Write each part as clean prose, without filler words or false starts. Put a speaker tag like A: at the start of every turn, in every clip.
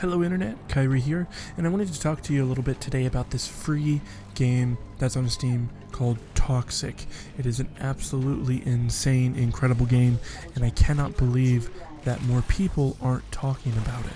A: Hello Internet, Kyrie here, and I wanted to talk to you a little bit today about this free game that's on Steam called Toxikk. It is an absolutely insane, incredible game, and I cannot believe that more people aren't talking about it.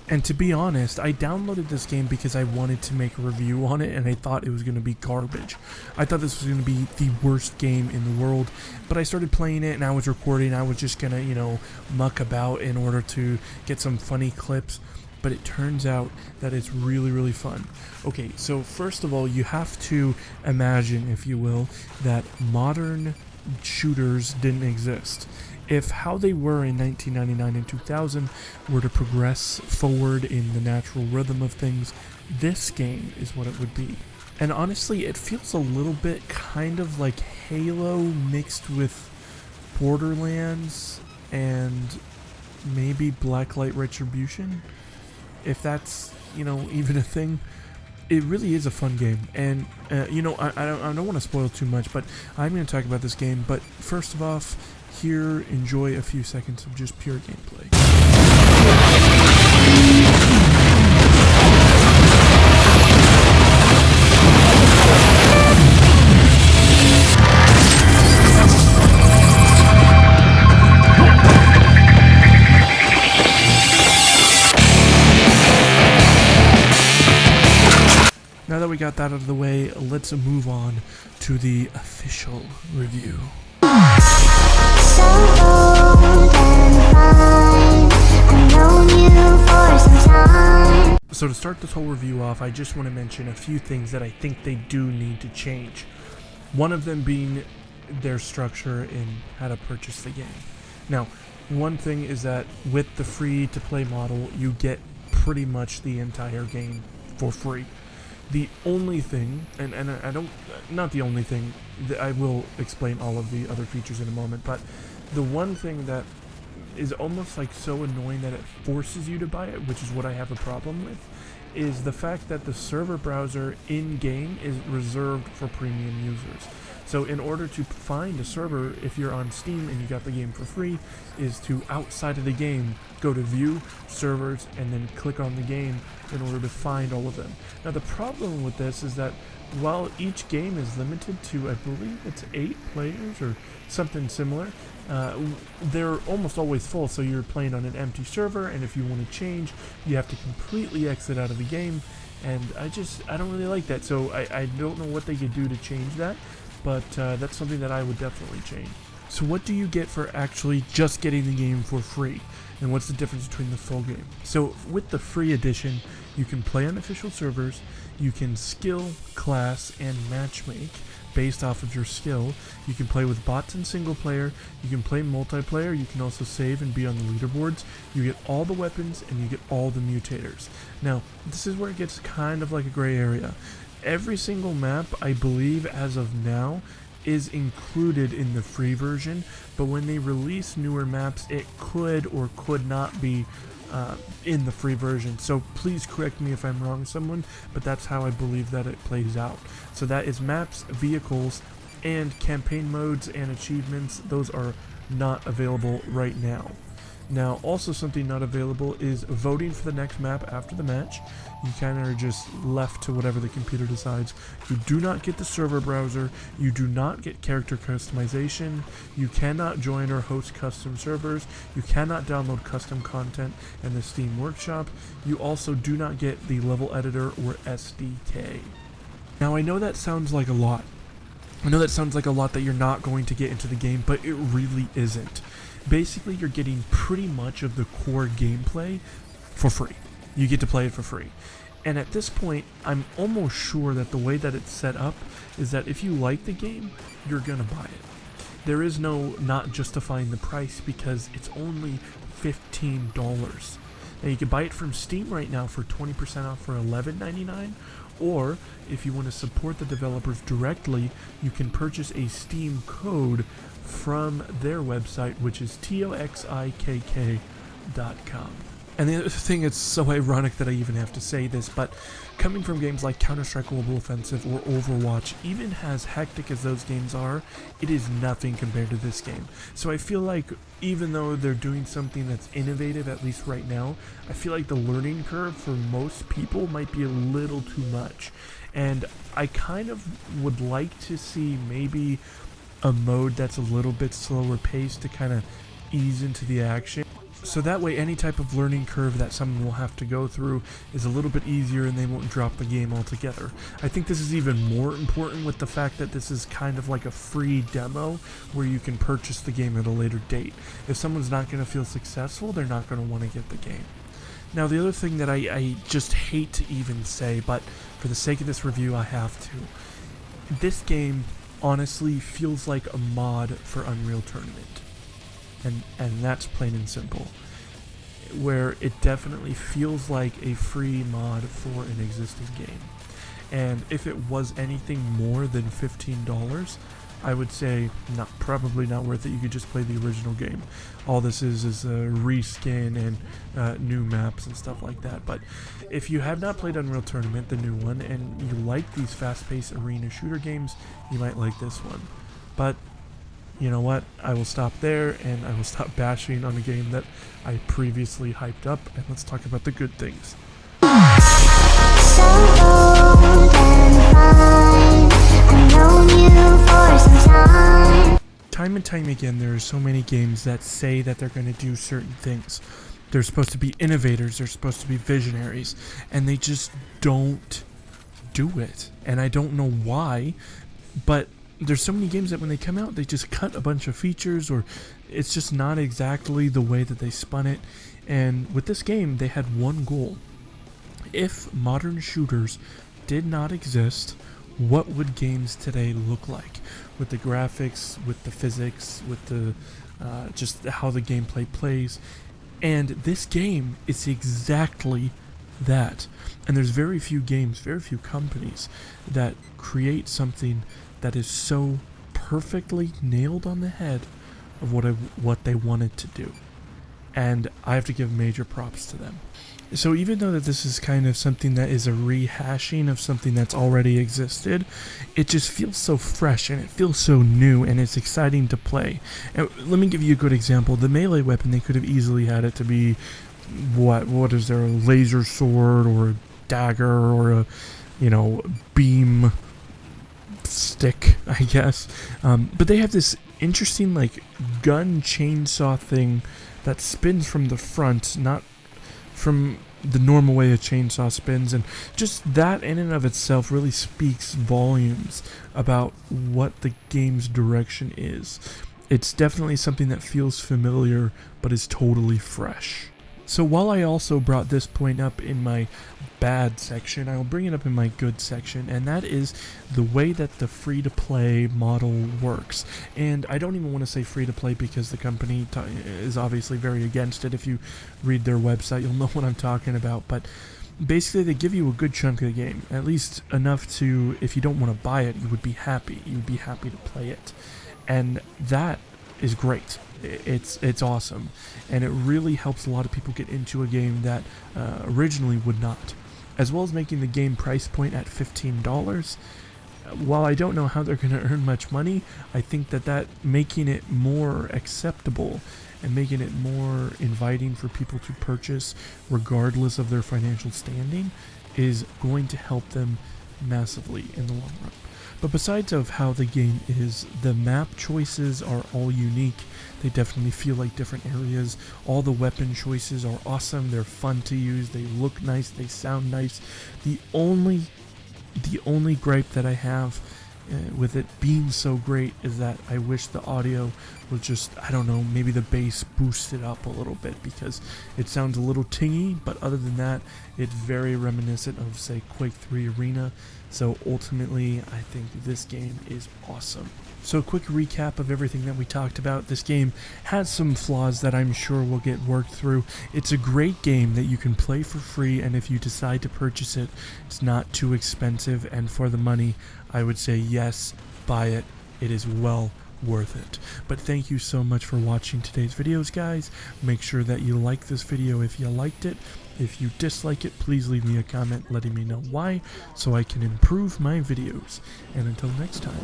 A: And to be honest, I downloaded this game because I wanted to make a review on it and I thought it was going to be garbage. I thought this was going to be the worst game in the world, but I started playing it and I was recording. I was just going to, muck about in order to get some funny clips, but it turns out that it's really, really fun. Okay, so first of all, you have to imagine, if you will, that modern shooters didn't exist. If how they were in 1999 and 2000 were to progress forward in the natural rhythm of things, this game is what it would be. And honestly, it feels a little bit kind of like Halo mixed with Borderlands and maybe Blacklight Retribution, if that's, even a thing. It really is a fun game, and I don't want to spoil too much, but I'm going to talk about this game. But first of all, here, enjoy a few seconds of just pure gameplay. Now that we got that out of the way, let's move on to the official review. So to start this whole review off, I just want to mention a few things that I think they do need to change. One of them being their structure in how to purchase the game. Now, one thing is that with the free-to-play model, you get pretty much the entire game for free. The only thing, and I don't, not the only thing, I will explain all of the other features in a moment, but the one thing that is almost like so annoying that it forces you to buy it, which is what I have a problem with, is the fact that the server browser in-game is reserved for premium users. So in order to find a server, if you're on Steam and you got the game for free, is to, outside of the game, go to View, Servers, and then click on the game in order to find all of them. Now the problem with this is that while each game is limited to, I believe it's 8 players or something similar, they're almost always full, so you're playing on an empty server, and if you want to change, you have to completely exit out of the game, and I don't really like that, so I don't know what they could do to change that, but that's something that I would definitely change. So what do you get for actually just getting the game for free? And what's the difference between the full game? So with the free edition, you can play on official servers, you can skill, class, and matchmake based off of your skill. You can play with bots and single player, you can play multiplayer, you can also save and be on the leaderboards, you get all the weapons, and you get all the mutators. Now, this is where it gets kind of like a gray area. Every single map, I believe, as of now, is included in the free version, but when they release newer maps, it could or could not be in the free version. So please correct me if I'm wrong, someone, but that's how I believe that it plays out. So that is maps, vehicles, and campaign modes and achievements. Those are not available right now. Now, also something not available is voting for the next map after the match. You kind of are just left to whatever the computer decides. You do not get the server browser. You do not get character customization. You cannot join or host custom servers. You cannot download custom content in the Steam Workshop. You also do not get the level editor or SDK. Now, I know that sounds like a lot. I know that sounds like a lot that you're not going to get into the game, but it really isn't. Basically, you're getting pretty much of the core gameplay for free. You get to play it for free. And at this point, I'm almost sure that the way that it's set up is that if you like the game, you're gonna buy it. There is no not justifying the price because it's only $15. Now you can buy it from Steam right now for 20% off for $11.99, or if you want to support the developers directly, you can purchase a Steam code from their website, which is toxikk.com. And the other thing, it's so ironic that I even have to say this, but coming from games like Counter-Strike Global Offensive or Overwatch, even as hectic as those games are, it is nothing compared to this game. So I feel like even though they're doing something that's innovative, at least right now, I feel like the learning curve for most people might be a little too much. And I kind of would like to see maybe a mode that's a little bit slower paced to kind of ease into the action. So that way any type of learning curve that someone will have to go through is a little bit easier and they won't drop the game altogether. I think this is even more important with the fact that this is kind of like a free demo where you can purchase the game at a later date. If someone's not going to feel successful, they're not going to want to get the game. Now the other thing that I just hate to even say, but for the sake of this review I have to. This game honestly feels like a mod for Unreal Tournament. And that's plain and simple, where it definitely feels like a free mod for an existing game. And if it was anything more than $15, I would say probably not worth it. You could just play the original game. All this is a reskin and new maps and stuff like that. But if you have not played Unreal Tournament, the new one, and you like these fast-paced arena shooter games, you might like this one. But you know what? I will stop there, and I will stop bashing on a game that I previously hyped up, and let's talk about the good things. Time and time again, there are so many games that say that they're going to do certain things. They're supposed to be innovators, they're supposed to be visionaries, and they just don't do it. And I don't know why, but there's so many games that when they come out, they just cut a bunch of features, or it's just not exactly the way that they spun it. And with this game, they had one goal. If modern shooters did not exist, what would games today look like? With the graphics, with the physics, with the just how the gameplay plays. And this game is exactly that. And there's very few games, very few companies that create something that is so perfectly nailed on the head of what they wanted to do. And I have to give major props to them. So even though that this is kind of something that is a rehashing of something that's already existed, it just feels so fresh and it feels so new and it's exciting to play. And let me give you a good example. The melee weapon, they could have easily had it to be what is there, a laser sword or a dagger or a beam stick, I guess. But they have this interesting like gun chainsaw thing that spins from the front, not from the normal way a chainsaw spins, and just that in and of itself really speaks volumes about what the game's direction is. It's definitely something that feels familiar but is totally fresh. So while I also brought this point up in my bad section, I'll bring it up in my good section, and that is the way that the free-to-play model works. And I don't even want to say free-to-play because the company is obviously very against it. If you read their website, you'll know what I'm talking about. But basically, they give you a good chunk of the game, at least enough to, if you don't want to buy it, you would be happy. You would be happy to play it. And that is great. It's awesome, and it really helps a lot of people get into a game that originally would not, as well as making the game price point at $15. While I don't know how they're going to earn much money, I think that making it more acceptable and making it more inviting for people to purchase regardless of their financial standing is going to help them massively in the long run. But besides of how the game is, the map choices are all unique. They definitely feel like different areas. All the weapon choices are awesome. They're fun to use. They look nice. They sound nice. The only gripe that I have with it being so great is that I wish the audio was just, I don't know, maybe the bass boosted up a little bit because it sounds a little tingy, but other than that, it's very reminiscent of, say, Quake 3 Arena. So ultimately, I think this game is awesome. So a quick recap of everything that we talked about. This game has some flaws that I'm sure will get worked through. It's a great game that you can play for free, and if you decide to purchase it, it's not too expensive, and for the money, I would say yes, buy it. It is well worth it. But thank you so much for watching today's videos, guys. Make sure that you like this video if you liked it. If you dislike it, please leave me a comment letting me know why, so I can improve my videos. And until next time,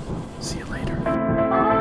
A: see you later.